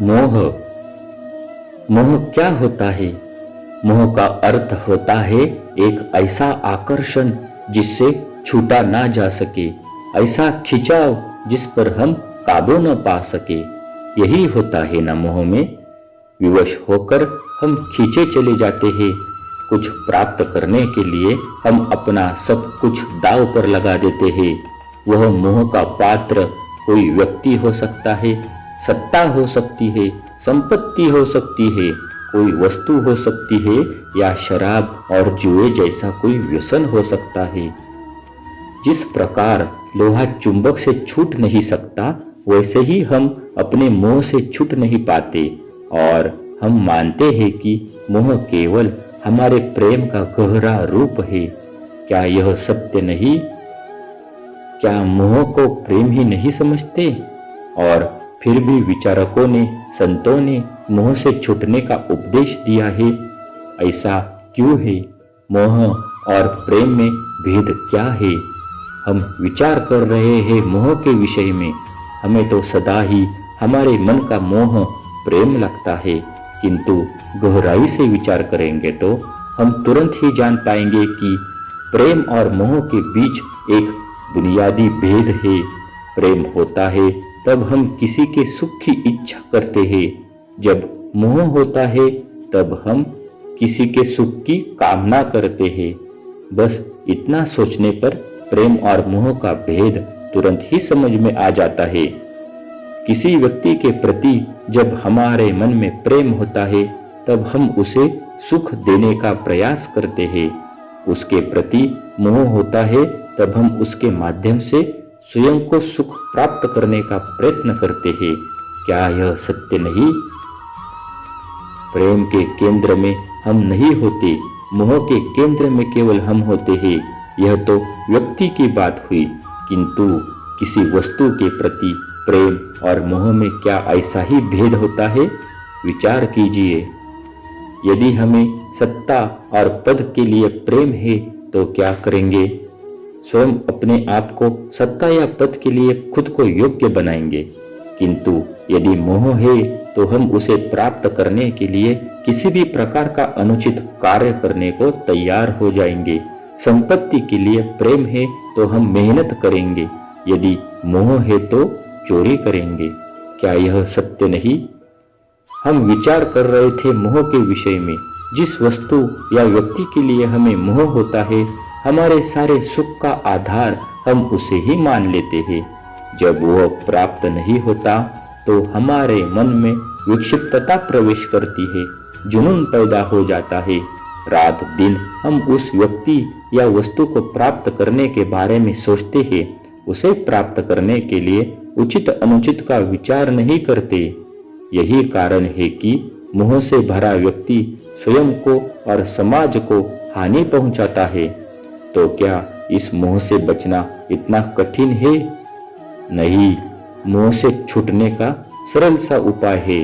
मोह। मोह क्या होता है? मोह का अर्थ होता है एक ऐसा आकर्षण जिससे छूटा ना जा सके, ऐसा खिंचाव जिस पर हम काबू न पा सके। यही होता है ना मोह में। विवश होकर हम खींचे चले जाते हैं। कुछ प्राप्त करने के लिए हम अपना सब कुछ दांव पर लगा देते हैं। वह मोह का पात्र कोई व्यक्ति हो सकता है, सत्ता हो सकती है, संपत्ति हो सकती है, कोई वस्तु हो सकती है, या शराब और जुए जैसा कोई व्यसन हो सकता है। जिस प्रकार लोहा चुंबक से छूट नहीं सकता, वैसे ही हम अपने मोह से छूट नहीं पाते और हम मानते हैं कि मोह केवल हमारे प्रेम का गहरा रूप है। क्या यह सत्य नहीं? क्या मोह को प्रेम ही नहीं समझते? और फिर भी विचारकों ने, संतों ने मोह से छूटने का उपदेश दिया है। ऐसा क्यों है? मोह और प्रेम में भेद क्या है? हम विचार कर रहे हैं मोह के विषय में। हमें तो सदा ही हमारे मन का मोह प्रेम लगता है, किंतु गहराई से विचार करेंगे तो हम तुरंत ही जान पाएंगे कि प्रेम और मोह के बीच एक बुनियादी भेद है। प्रेम होता है तब हम किसी के सुख की इच्छा करते हैं, जब मोह होता है तब हम किसी के सुख की कामना करते हैं। बस इतना सोचने पर प्रेम और मोह का भेद तुरंत ही समझ में आ जाता है। किसी व्यक्ति के प्रति जब हमारे मन में प्रेम होता है तब हम उसे सुख देने का प्रयास करते हैं। उसके प्रति मोह होता है तब हम उसके माध्यम से स्वयं को सुख प्राप्त करने का प्रयत्न करते हैं। क्या यह सत्य नहीं? प्रेम के केंद्र में हम नहीं होते, मोह के केंद्र में केवल हम होते हैं। यह तो व्यक्ति की बात हुई, किंतु किसी वस्तु के प्रति प्रेम और मोह में क्या ऐसा ही भेद होता है? विचार कीजिए। यदि हमें सत्ता और पद के लिए प्रेम है तो क्या करेंगे? स्वयं अपने आप को सत्ता या पद के लिए खुद को योग्य बनाएंगे। किंतु यदि मोह है तो हम उसे प्राप्त करने के लिए किसी भी प्रकार का अनुचित कार्य करने को तैयार हो जाएंगे। संपत्ति के लिए प्रेम है तो हम मेहनत करेंगे, यदि मोह है तो चोरी करेंगे। क्या यह सत्य नहीं? हम विचार कर रहे थे मोह के विषय में। जिस वस्तु या व्यक्ति के लिए हमें मोह होता है, हमारे सारे सुख का आधार हम उसे ही मान लेते हैं। जब वह प्राप्त नहीं होता तो हमारे मन में विक्षिप्तता प्रवेश करती है, जुनून पैदा हो जाता है। रात दिन हम उस व्यक्ति या वस्तु को प्राप्त करने के बारे में सोचते हैं। उसे प्राप्त करने के लिए उचित अनुचित का विचार नहीं करते। यही कारण है कि मोह से भरा व्यक्ति स्वयं को और समाज को हानि पहुंचाता है। तो क्या इस मोह से बचना इतना कठिन है? नहीं, मोह से छूटने का सरल सा उपाय है।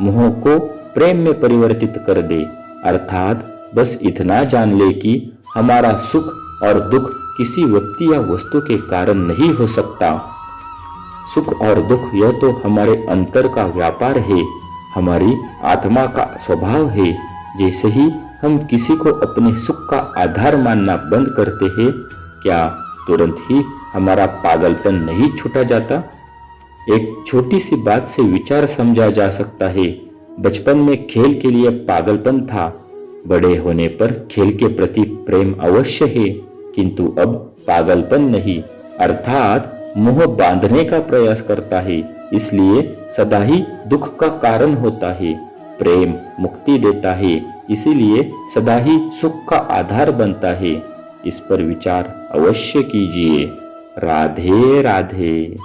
मोह को प्रेम में परिवर्तित कर दे, अर्थात बस इतना जान ले कि हमारा सुख और दुख किसी व्यक्ति या वस्तु के कारण नहीं हो सकता। सुख और दुख यह तो हमारे अंतर का व्यापार है, हमारी आत्मा का स्वभाव है। जैसे ही हम किसी को अपने सुख का आधार मानना बंद करते हैं, क्या तुरंत ही हमारा पागलपन नहीं छूटा जाता? एक छोटी सी बात से विचार समझा जा सकता है। बचपन में खेल के लिए पागलपन था, बड़े होने पर खेल के प्रति प्रेम अवश्य है, किंतु अब पागलपन नहीं, अर्थात मोह बांधने का प्रयास करता है, इसलिए सदा ही दुख का कारण होता है। प्रेम मुक्ति देता है, इसीलिए सदा ही सुख का आधार बनता है। इस पर विचार अवश्य कीजिए। राधे राधे।